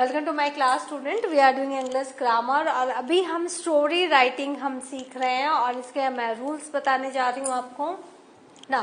Welcome to my class student. We are doing English grammar और अभी हम story writing हम सीख रहे हैं और इसके मैं रूल्स बताने जा रही हूँ आपको ना।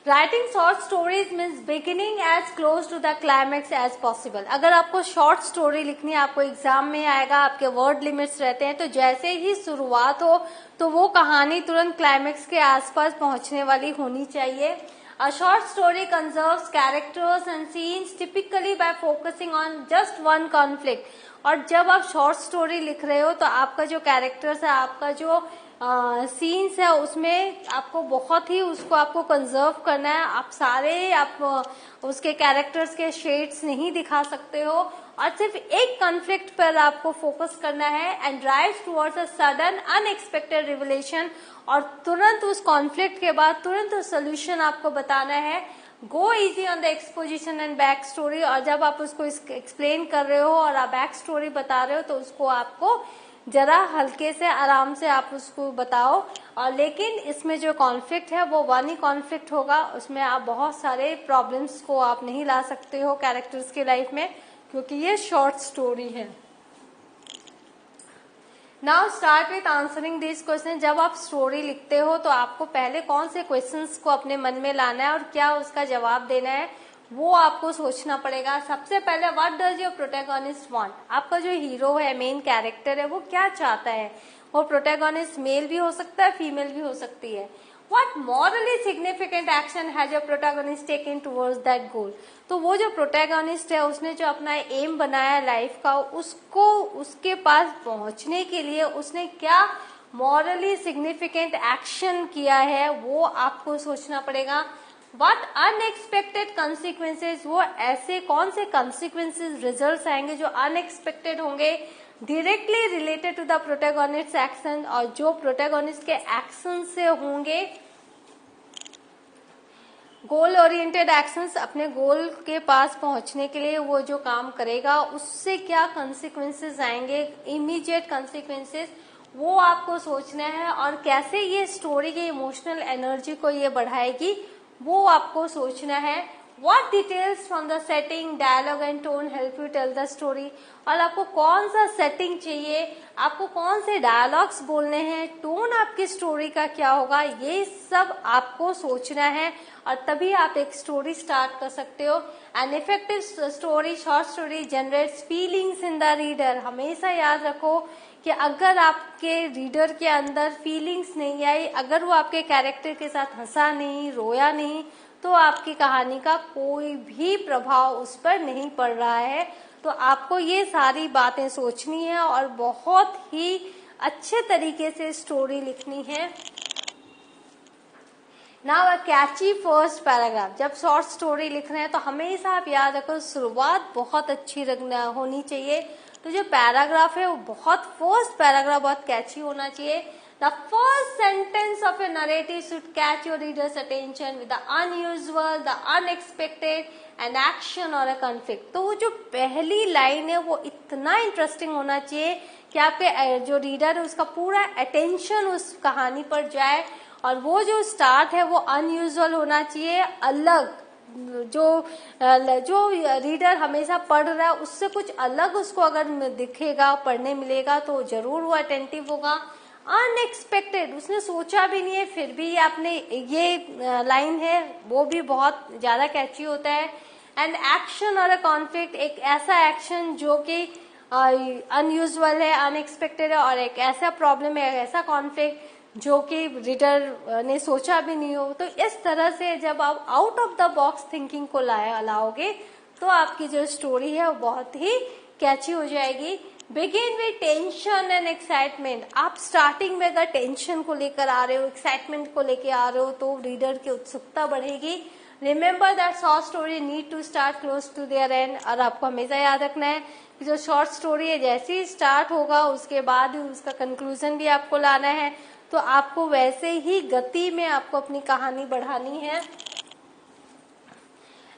Writing short stories means beginning as close to the climax as possible. अगर आपको शॉर्ट स्टोरी लिखनी है, आपको एग्जाम में आएगा, आपके वर्ड लिमिट्स रहते हैं, तो जैसे ही शुरुआत हो तो वो कहानी तुरंत क्लाइमेक्स के आसपास पहुंचने वाली होनी चाहिए। A short story conserves characters and scenes typically by focusing on just one conflict. और जब आप शॉर्ट स्टोरी लिख रहे हो तो आपका जो कैरेक्टर्स है, आपका जो सीन्स है, उसमें आपको बहुत ही उसको आपको कंजर्व करना है। आप सारे आप उसके कैरेक्टर्स के शेड्स नहीं दिखा सकते हो और सिर्फ एक कॉन्फ्लिक्ट पर आपको फोकस करना है and drives towards a sudden unexpected revelation. और तुरंत उस कॉन्फ्लिक्ट के बाद तुरंत सोल्यूशन आपको बताना है। गो easy on the exposition and back story. और जब आप उसको एक्सप्लेन कर रहे हो और आप बैक स्टोरी बता रहे हो तो उसको आपको जरा हल्के से आराम से आप उसको बताओ। और लेकिन इसमें जो कॉन्फ्लिक्ट है वो वन ही कॉन्फ्लिक्ट होगा, उसमें आप बहुत सारे प्रॉब्लम्स को आप नहीं ला सकते हो कैरेक्टर्स की लाइफ में, क्योंकि ये शॉर्ट स्टोरी है। Now start with answering this question. जब आप स्टोरी लिखते हो तो आपको पहले कौन से क्वेश्चंस को अपने मन में लाना है और क्या उसका जवाब देना है वो आपको सोचना पड़ेगा। सबसे पहले what does your protagonist want. आपका जो हीरो है, मेन कैरेक्टर है, वो क्या चाहता है। वो प्रोटैगनिस्ट मेल भी हो सकता है, फीमेल भी हो सकती है। What morally significant action has your protagonist taken towards that goal? तो वो जो प्रोटैगनिस्ट है उसने जो अपना एम बनाया लाइफ का, उसको उसके पास पहुंचने के लिए उसने क्या मॉरली सिग्निफिकेंट एक्शन किया है वो आपको सोचना पड़ेगा। What unexpected consequences, वो ऐसे कौन से consequences रिजल्ट्स आएंगे जो अनएक्सपेक्टेड होंगे, directly related to the protagonist action, और जो प्रोटैगनिस्ट के एक्शन से होंगे। गोल ओरिएंटेड एक्शंस, अपने गोल के पास पहुंचने के लिए वो जो काम करेगा उससे क्या कंसिक्वेंसेस आएंगे, इमीडिएट कंसिक्वेंसेस, वो आपको सोचना है। और कैसे ये स्टोरी की इमोशनल एनर्जी को ये बढ़ाएगी वो आपको सोचना है। What details from the setting, dialogue and tone help you tell the story? और आपको कौन सा सेटिंग चाहिए, आपको कौन से डायलॉग्स बोलने हैं, टोन आपकी स्टोरी का क्या होगा, ये सब आपको सोचना है और तभी आप एक स्टोरी स्टार्ट कर सकते हो। An effective story, short story generates feelings in the reader. हमेशा याद रखो कि अगर आपके रीडर के अंदर फीलिंग्स नहीं आई, अगर वो आपके कैरेक्टर के साथ हंसा नहीं, रोया नहीं, तो आपकी कहानी का कोई भी प्रभाव उस पर नहीं पड़ रहा है। तो आपको ये सारी बातें सोचनी है और बहुत ही अच्छे तरीके से स्टोरी लिखनी है। Now a catchy first paragraph. जब शॉर्ट स्टोरी लिख रहे हैं तो हमेशा आप याद रखो शुरुआत बहुत अच्छी होनी चाहिए। तो जो पैराग्राफ है वो बहुत, फर्स्ट पैराग्राफ बहुत कैची होना चाहिए। The first sentence of a narrative should catch your reader's attention with the unusual, the unexpected, an action or a conflict. तो वो जो पहली लाइन है वो इतना इंटरेस्टिंग होना चाहिए कि आपके जो रीडर है उसका पूरा अटेंशन उस कहानी पर जाए। और वो जो स्टार्ट है वो अनयूजुअल होना चाहिए, अलग, जो रीडर हमेशा पढ़ रहा है उससे कुछ अलग उसको अगर दिखेगा, पढ़ने मिलेगा तो जरूर वो अटेंटिव होगा। अनएक्सपेक्टेड, उसने सोचा भी नहीं है फिर भी आपने ये लाइन है वो भी बहुत ज्यादा कैची होता है। एंड एक्शन और अ कॉन्फ्लिक्ट, एक ऐसा एक्शन जो कि अनयूजुअल है, अनएक्सपेक्टेड है, और एक ऐसा प्रॉब्लम है, ऐसा कॉन्फ्लिक्ट जो कि रीडर ने सोचा भी नहीं हो। तो इस तरह से जब आप out of the box thinking को लाओगे तो आपकी जो स्टोरी है वो बहुत ही कैची हो जाएगी। Begin with tension and excitement. आप स्टार्टिंग में अगर टेंशन को लेकर आ रहे हो, एक्साइटमेंट को लेकर आ रहे हो तो रीडर की उत्सुकता बढ़ेगी। Remember that short story need to start close to their end. और आपको हमेशा याद रखना है कि जो शॉर्ट स्टोरी है जैसे ही स्टार्ट होगा उसके बाद ही उसका कंक्लूजन भी आपको लाना है। तो आपको वैसे ही गति में आपको अपनी कहानी बढ़ानी है।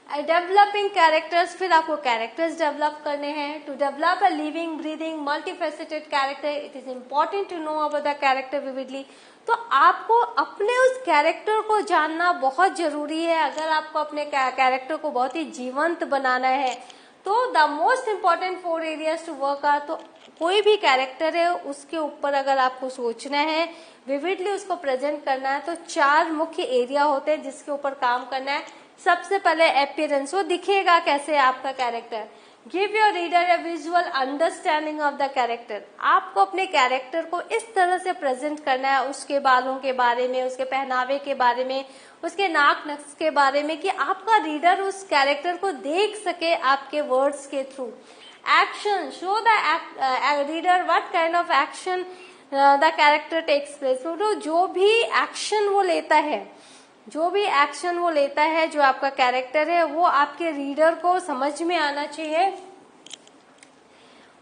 डेवलपिंग कैरेक्टर्स, फिर आपको कैरेक्टर्स डेवलप करने हैं। To develop a living breathing multifaceted character it is important to know about the character vividly. तो आपको अपने उस कैरेक्टर को जानना बहुत जरूरी है। अगर आपको अपने कैरेक्टर को बहुत ही जीवंत बनाना है तो the most important 4 areas to work are, तो कोई भी कैरेक्टर है उसके ऊपर अगर आपको सोचना है, विविडली उसको प्रेजेंट करना है, तो 4 मुख्य एरिया होते हैं जिसके ऊपर काम करना है। सबसे पहले अपीयरेंस, वो दिखेगा कैसे आपका character. Give your reader A visual understanding of the character, आपको अपने कैरेक्टर को इस तरह से प्रेजेंट करना है, उसके बालों के बारे में, उसके पहनावे के बारे में, उसके नाक नक्श के बारे में, कि आपका रीडर उस कैरेक्टर को देख सके आपके वर्ड्स के थ्रू। Action, show the reader what kind of action the character takes place, तो जो भी एक्शन वो लेता है, जो आपका कैरेक्टर है, वो आपके रीडर को समझ में आना चाहिए।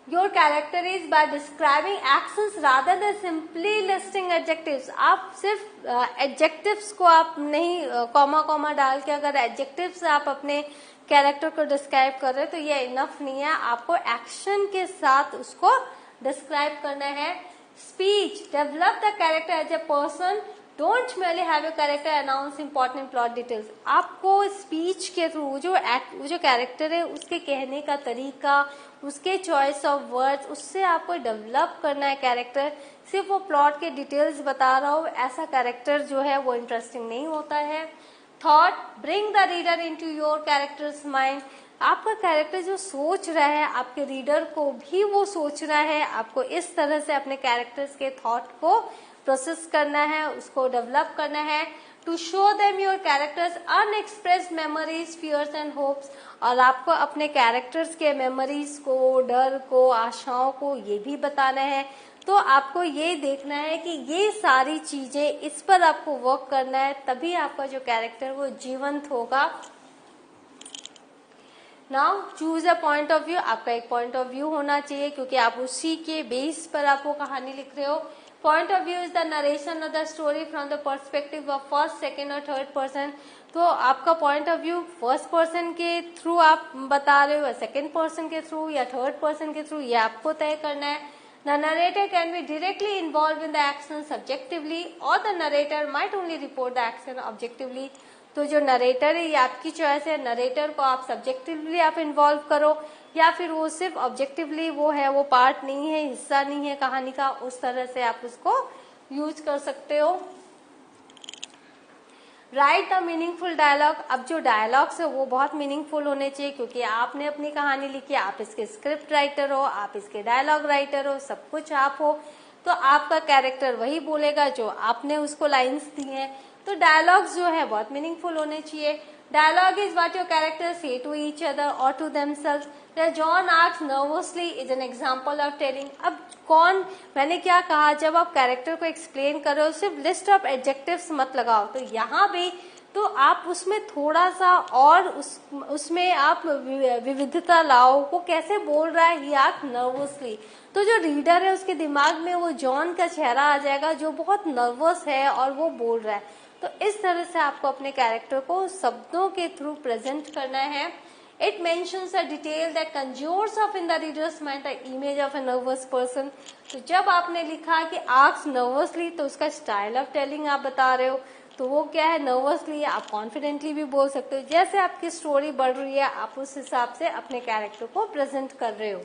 Your character is by describing actions rather than simply listing adjectives, आप सिर्फ एडजेक्टिव्स को आप नहीं कॉमा डाल के अगर एडजेक्टिव्स आप अपने कैरेक्टर को डिस्क्राइब कर रहे हैं तो ये इनफ नहीं है, आपको एक्शन के साथ उसको डिस्क्राइब करना है। Speech, develop the character as a person, don't merely have your character announce important plot details, आपको स्पीच के थ्रू जो कैरेक्टर है उसके कहने का तरीका, उसके चॉइस ऑफ वर्ड्स, उससे आपको डेवलप करना है कैरेक्टर। सिर्फ वो प्लॉट के डिटेल्स बता रहा हो, ऐसा कैरेक्टर जो है वो इंटरेस्टिंग नहीं होता है। Thought, bring the reader into your characters mind, आपका कैरेक्टर जो सोच रहा है आपके रीडर को भी वो सोचना है, आपको इस तरह से अपने कैरेक्टर्स के थॉट को प्रोसेस करना है, उसको डेवलप करना है। To show them your characters unexpressed memories, fears and hopes, और आपको अपने कैरेक्टर्स के मेमोरीज को, डर को, आशाओं को ये भी बताना है। तो आपको ये देखना है कि ये सारी चीजें, इस पर आपको वर्क करना है, तभी आपका जो कैरेक्टर वो जीवंत होगा। Now choose a point of view, आपका एक पॉइंट ऑफ व्यू होना चाहिए क्योंकि आप उसी के बेस पर आप वो कहानी लिख रहे हो। Point of view is the narration of the story from the perspective of first, second और थर्ड पर्सन, तो आपका point of view first person के थ्रू आप बता रहे हो या सेकेंड पर्सन के थ्रू या थर्ड पर्सन के थ्रू, ये आपको तय करना है। The narrator can be directly involved in the action subjectively or the narrator might only report the action objectively, तो जो नरेटर है ये आपकी चॉइस है, नरेटर को आप सब्जेक्टिवली आप इन्वॉल्व करो या फिर वो सिर्फ ऑब्जेक्टिवली वो है, वो पार्ट नहीं है, हिस्सा नहीं है कहानी का, उस तरह से आप उसको यूज कर सकते हो। राइट द मीनिंगफुल डायलॉग, अब जो डायलॉग्स है वो बहुत मीनिंगफुल होने चाहिए क्योंकि आपने अपनी कहानी लिखी, आप इसके स्क्रिप्ट राइटर हो, आप इसके डायलॉग राइटर हो, सब कुछ आप हो, तो आपका कैरेक्टर वही बोलेगा जो आपने उसको लाइंस दी हैं। तो डायलॉग्स जो है बहुत मीनिंगफुल होने चाहिए। Dialogue is what your character say to each other और to themselves. John asks nervously is an example of telling, अब कौन, मैंने क्या कहा, जब आप कैरेक्टर को एक्सप्लेन कर रहे हो सिर्फ लिस्ट ऑफ एडजेक्टिव्स मत लगाओ, तो यहाँ भी तो आप उसमें थोड़ा सा और उसमें आप विविधता लाओ, वो कैसे बोल रहा है, ही आस्क्स नर्वसली, तो जो रीडर है उसके दिमाग में वो जॉन का चेहरा आ जाएगा जो बहुत नर्वस है और वो बोल रहा है। तो इस तरह से आपको अपने कैरेक्टर को शब्दों के थ्रू प्रेजेंट करना है। It mentions a detail that conjures up in the reader's mind the image of a nervous person. तो जब आपने लिखा कि आस्क नर्वसली, तो उसका स्टाइल ऑफ टेलिंग आप बता रहे हो, तो वो क्या है, नर्वसली, आप कॉन्फिडेंटली भी बोल सकते हो। जैसे आपकी स्टोरी बढ़ रही है आप उस हिसाब से अपने कैरेक्टर को प्रेजेंट कर रहे हो।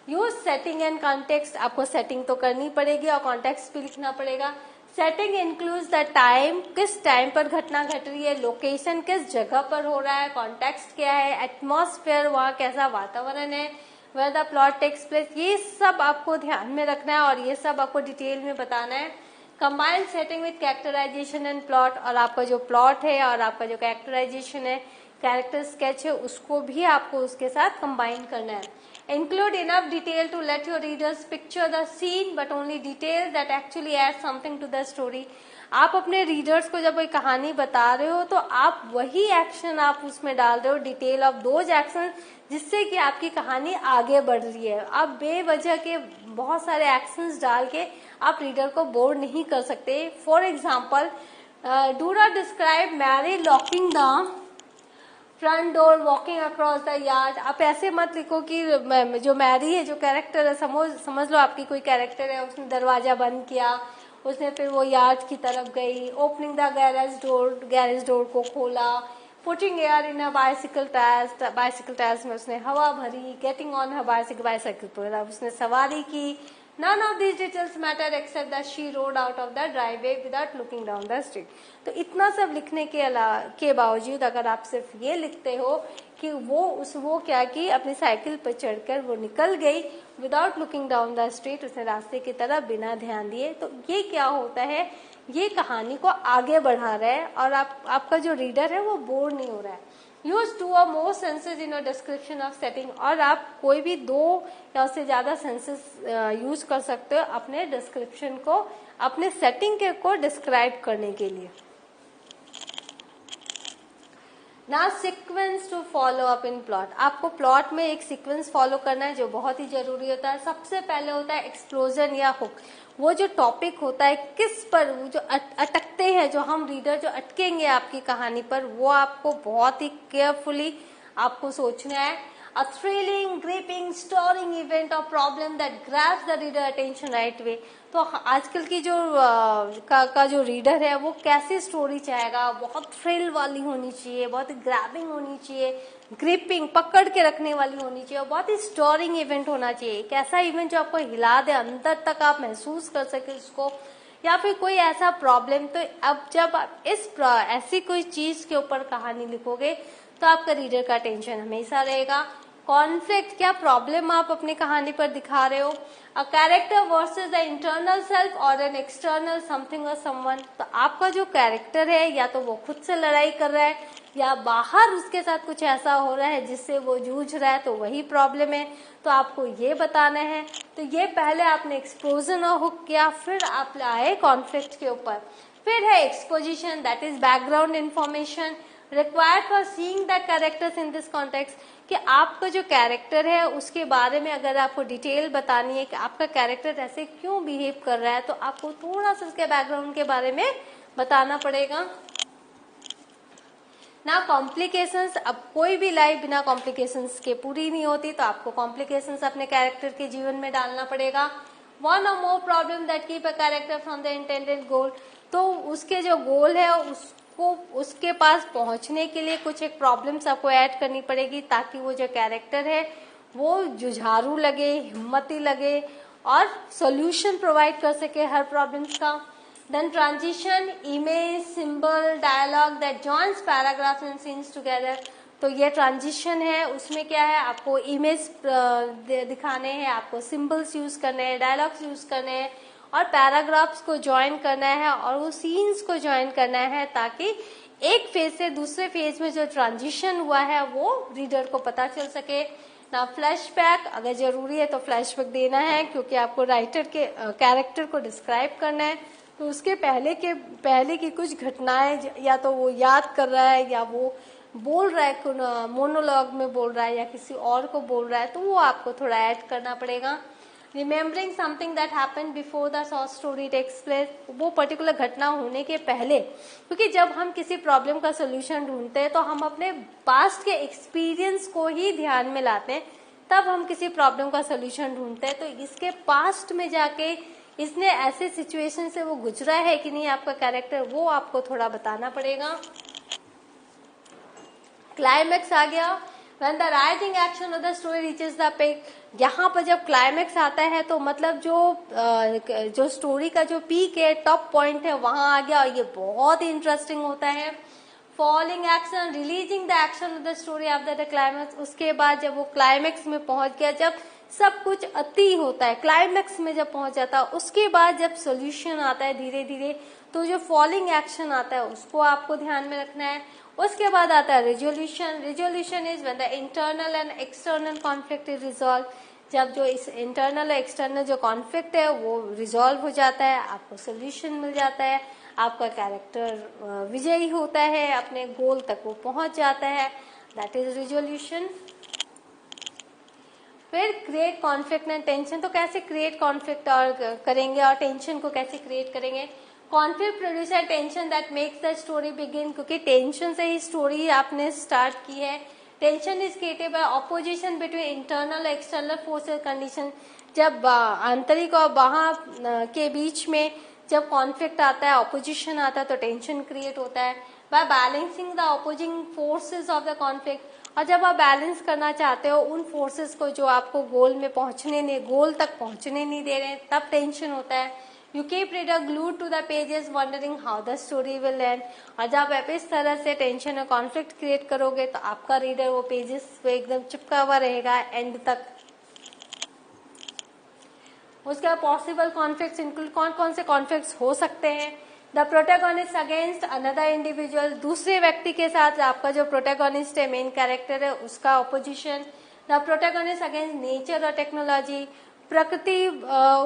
यूज सेटिंग एंड कॉन्टेक्स्ट, आपको सेटिंग तो करनी पड़ेगी और कॉन्टेक्स्ट भी लिखना पड़ेगा। सेटिंग इंक्लूड्स द टाइम, किस टाइम पर घटना घट रही है, लोकेशन किस जगह पर हो रहा है, कॉन्टेक्स्ट क्या है, एटमॉस्फेयर वहाँ कैसा वातावरण है, where the plot takes place, ये सब आपको ध्यान में रखना है और ये सब आपको डिटेल में बताना है। Combine setting with characterisation and plot, और आपका जो प्लॉट है और आपका जो कैरेक्टराइजेशन है, कैरेक्टर स्केच है, उसको भी आपको उसके साथ कंबाइन करना है। Include enough detail to let your readers picture the scene, but only details that actually add something to the story. आप अपने रीडर्स को जब कोई कहानी बता रहे हो तो आप वही एक्शन आप उसमें डाल रहे हो, डिटेल ऑफ दोज एक्शन, जिससे कि आपकी कहानी आगे बढ़ रही है। आप बेवजह के बहुत सारे एक्शंस डाल के आप रीडर को बोर नहीं कर सकते। For example, do not describe Mary locking the front door walking across the yard, आप ऐसे मत लिखो कि जो मैरी है, जो कैरेक्टर है, समझ लो आपकी कोई कैरेक्टर है, उसने दरवाजा बंद किया, उसने फिर वो यार्ड की तरफ गई, ओपनिंग द गैरेज डोर को खोला, putting air in a bicycle tyres में उसने हवा भरी, गेटिंग ऑन हर बाइसिकल पर उसने सवारी की। None of these details matter except that she rode out of the driveway without looking down the street. तो इतना सब लिखने के बावजूद अगर आप सिर्फ ये लिखते हो कि वो क्या कि अपनी साइकिल पर चढ़कर वो निकल गई without looking down the street, उसने रास्ते की तरफ बिना ध्यान दिए, तो ये क्या होता है, ये कहानी को आगे बढ़ा रहा है और आपका जो रीडर है वो बोर नहीं हो रहा है। Use 2 or more senses in your description of setting, और आप कोई भी 2 या उससे ज्यादा सेंसेस यूज कर सकते हो अपने डिस्क्रिप्शन को, अपने सेटिंग को डिस्क्राइब करने के लिए। ना sequence to follow up in plot, आपको प्लॉट में एक सीक्वेंस फॉलो करना है जो बहुत ही जरूरी होता है। सबसे पहले होता है एक्सप्लोजन या हुक, वो जो टॉपिक होता है किस पर वो जो अटकते हैं, जो हम रीडर जो अटकेंगे आपकी कहानी पर, वो आपको बहुत ही केयरफुली आपको सोचना है। A thrilling, gripping, stirring event or problem that grabs the reader attention right way. तो आजकल की जो का जो रीडर है वो कैसी स्टोरी चाहेगा, बहुत थ्रिल वाली होनी चाहिए, बहुत ग्रैबिंग होनी चाहिए, ग्रिपिंग पकड़ के रखने वाली होनी चाहिए, और बहुत ही स्टोरिंग इवेंट होना चाहिए। एक ऐसा इवेंट जो आपको हिला दे, अंदर तक आप महसूस कर सके उसको, या फिर कोई ऐसा प्रॉब्लम। तो अब जब आप ऐसी कोई चीज के ऊपर कहानी लिखोगे तो आपका रीडर का अटेंशन हमेशा रहेगा। कॉन्फ्लिक्ट, क्या प्रॉब्लम आप अपनी कहानी पर दिखा रहे हो। A character versus the internal self और एन एक्सटर्नल समथिंग और समवन, तो आपका जो कैरेक्टर है या तो वो खुद से लड़ाई कर रहा है या बाहर उसके साथ कुछ ऐसा हो रहा है जिससे वो जूझ रहा है, तो वही प्रॉब्लम है, तो आपको ये बताना है। तो ये पहले आपने एक्सप्लोजन और हुक किया, फिर आप आए कॉन्फ्लिक्ट के ऊपर। फिर है exposition, that is background information required for seeing the characters in this context, कि आपका जो कैरेक्टर है उसके बारे में अगर आपको डिटेल बतानी है कि आपका कैरेक्टर ऐसे क्यों बिहेव कर रहा है, तो आपको थोड़ा सा उसके बैकग्राउंड के बारे में बताना पड़ेगा ना। कॉम्प्लिकेशंस, अब कोई भी लाइफ बिना कॉम्प्लिकेशंस के पूरी नहीं होती, तो आपको कॉम्प्लिकेशंस अपने कैरेक्टर के जीवन में डालना पड़ेगा। वन और more problem that keep a character from the intended goal, तो उसके जो गोल है उसके पास पहुंचने के लिए कुछ एक प्रॉब्लम्स आपको ऐड करनी पड़ेगी, ताकि वो जो कैरेक्टर है वो जुझारू लगे, हिम्मती लगे और सॉल्यूशन प्रोवाइड कर सके हर प्रॉब्लम्स का। Then transition, image, symbol, dialogue that joins paragraphs and scenes together, तो ये ट्रांजिशन है, उसमें क्या है, आपको इमेज दिखाने हैं, आपको सिंबल्स यूज करने हैं, डायलॉग्स यूज करने हैं और पैराग्राफ्स को ज्वाइन करना है और वो सीन्स को ज्वाइन करना है, ताकि एक फेज से दूसरे फेज में जो ट्रांजिशन हुआ है वो रीडर को पता चल सके ना। फ्लैशबैक, अगर जरूरी है तो फ्लैशबैक देना है, क्योंकि आपको राइटर के कैरेक्टर को डिस्क्राइब करना है, तो उसके पहले की कुछ घटनाएं या तो वो याद कर रहा है या वो बोल रहा है, मोनोलॉग में बोल रहा है या किसी और को बोल रहा है, तो वो आपको थोड़ा ऐड करना पड़ेगा। Remembering something that happened before the short story takes place, वो पर्टिकुलर घटना होने के पहले, क्योंकि जब हम किसी प्रॉब्लम का सोल्यूशन ढूंढते हैं तो हम अपने पास्ट के एक्सपीरियंस को ही ध्यान में लाते हैं, तब हम किसी प्रॉब्लम का सोल्यूशन ढूंढते हैं। तो इसके पास्ट में जाके इसने ऐसे सिचुएशन से वो गुजरा है कि नहीं आपका कैरेक्टर, वो आपको थोड़ा बताना पड़ेगा। क्लाइमैक्स आ गया, when the writing action of the story reaches the peak, यहाँ पर जब क्लाइमैक्स आता है तो मतलब जो स्टोरी का जो पीक है, टॉप पॉइंट है, वहां आ गया और ये बहुत ही इंटरेस्टिंग होता है। Following action, releasing the action of the story after the climax, उसके बाद जब वो क्लाइमैक्स में पहुंच गया, जब सब कुछ अति होता है, क्लाइमैक्स में जब पहुंच जाता है, उसके बाद जब सोल्यूशन आता है धीरे धीरे, तो जो फॉलोइंग एक्शन आता है उसको आपको ध्यान में रखना है। उसके बाद आता है resolution. Resolution is when the internal and external conflict is resolve, जब जो इस इंटरनल और एक्सटर्नल जो कॉन्फ्लिक्ट है वो रिजॉल्व हो जाता है, आपको सोल्यूशन मिल जाता है, आपका कैरेक्टर विजयी होता है, अपने गोल तक वो पहुंच जाता है, दैट इज रिजोल्यूशन। फिर क्रिएट कॉन्फ्लिक्ट एंड टेंशन, तो कैसे क्रिएट कॉन्फ्लिक्ट और करेंगे और टेंशन को कैसे क्रिएट करेंगे। Conflict producer tension that makes the story begin, क्योंकि टेंशन से ही स्टोरी आपने स्टार्ट की है। Tension is created by opposition between internal और एक्सटर्नल फोर्सेस कंडीशन, जब आंतरिक और बाहर के बीच में जब कॉन्फ्लिक्ट आता है, ऑपोजिशन आता है, तो टेंशन क्रिएट होता है। by balancing the opposing forces of the conflict। और जब आप बैलेंस करना चाहते हो उन फोर्सेस को जो आपको गोल तक पहुंचने नहीं दे रहे, तब टेंशन होता है। You keep reader glued to the pages wondering how the story will end। और जब आप इस तरह से टेंशन और कॉन्फ्लिक्ट क्रिएट करोगे तो आपका रीडर वो पेजेस पे एकदम चिपका हुआ रहेगा एंड तक। उसके बाद पॉसिबल कॉन्फ्लिक्ट्स इंक्लूड, कौन कौन से कॉन्फ्लिक्ट्स हो सकते हैं? The protagonist against another individual, दूसरे व्यक्ति के साथ आपका जो प्रोटैगोनिस्ट है, मेन कैरेक्टर है, उसका opposition. The protagonist against nature और टेक्नोलॉजी, प्रकृति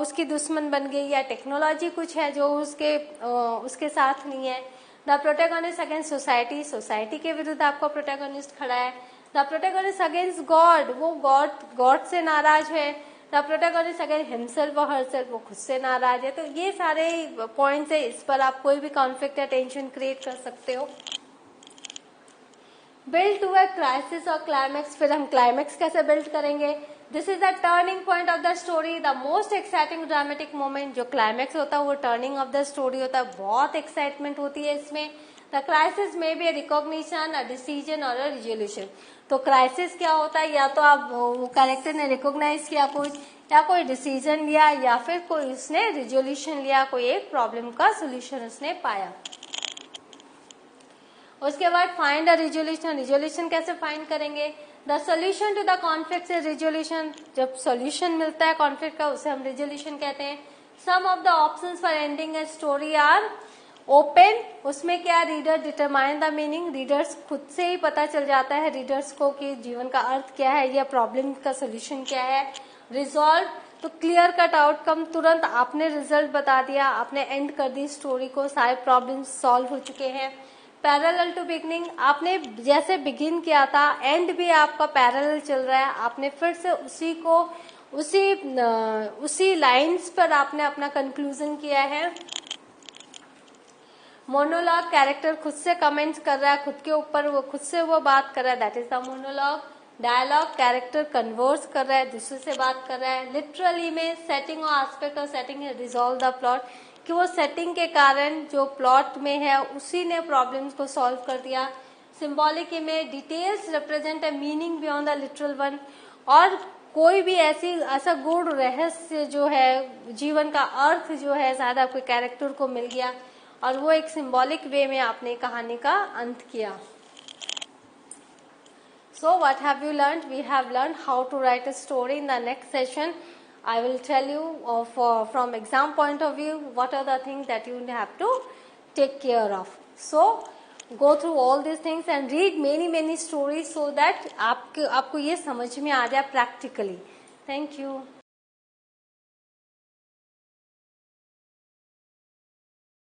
उसकी दुश्मन बन गई या टेक्नोलॉजी कुछ है जो उसके साथ नहीं है। The protagonist against society, society के विरुद्ध आपका प्रोटैगोनिस्ट खड़ा है। द प्रोटैगोनिस्ट अगेंस्ट गॉड, वो गॉड से नाराज है। द प्रोटैगोनिस्ट अगेंस्ट हिमसेल्फ और हरसेल्फ, वो खुद से नाराज है। तो ये सारे पॉइंट्स है, इस पर आप कोई भी कॉन्फ्लिक्ट या टेंशन क्रिएट कर सकते हो। बिल्ड टू अ क्राइसिस और क्लाइमैक्स, फिर हम क्लाइमैक्स कैसे बिल्ड करेंगे? This is the turning point of the story, the most exciting dramatic moment. जो क्लाइमैक्स होता है वो टर्निंग ऑफ द स्टोरी होता है, बहुत एक्साइटमेंट होती है इसमें। द क्राइसिस में be a recognition, a decision और अ रिजोल्यूशन। तो क्राइसिस क्या होता है? या तो आप वो कैरेक्टर ने रिकॉग्नाइज किया कुछ, या कोई डिसीजन लिया, या फिर कोई उसने रिजोल्यूशन लिया, कोई एक प्रॉब्लम का सोल्यूशन उसने पाया। उसके बाद फाइंड अ रिजोल्यूशन, रिजोल्यूशन कैसे फाइंड करेंगे? The solution to the conflict is resolution, जब सोल्यूशन मिलता है कॉन्फ्लिक्ट का उसे हम रिजोल्यूशन कहते हैं। Some of the options for ending a story are open, उसमें क्या reader determine the meaning, readers खुद से ही पता चल जाता है रीडर्स को कि जीवन का अर्थ क्या है या प्रॉब्लम का सोल्यूशन क्या है। रिजॉल्व, तो क्लियर कट आउटकम, तुरंत आपने रिजल्ट बता दिया, आपने एंड कर दी स्टोरी को, सारे प्रॉब्लम सॉल्व हो चुके हैं। पैरेलल टू बिगनिंग, आपने जैसे बिगिन किया था एंड भी आपका पैरेलल चल रहा है, आपने फिर से उसी लाइंस पर आपने अपना कंक्लूजन किया है। मोनोलॉग, कैरेक्टर खुद से कमेंट्स कर रहा है, खुद के ऊपर वो खुद से वो बात कर रहा है, that is the monologue. Dialogue, character converse कर रहा है, दूसरे से बात कर रहा है। लिटरल इमेज, सेटिंग और aspect of setting resolve the plot, कि वो सेटिंग के कारण जो प्लॉट में है उसी ने प्रॉब्लम्स को सॉल्व कर दिया। Symbolic image, details represent a meaning beyond the literal one, और कोई भी ऐसा गूढ़ रहस्य जो है, जीवन का अर्थ जो है, शायद आपके कैरेक्टर को मिल गया और वो एक सिंबॉलिक वे में आपने कहानी का अंत किया। So what have you learned? We have learned how to write a story. In the next session, I will tell you from exam point of view what are the things that you have to take care of. So go through all these things and read many stories so that आपको ये समझ में आ जाए practically. Thank you.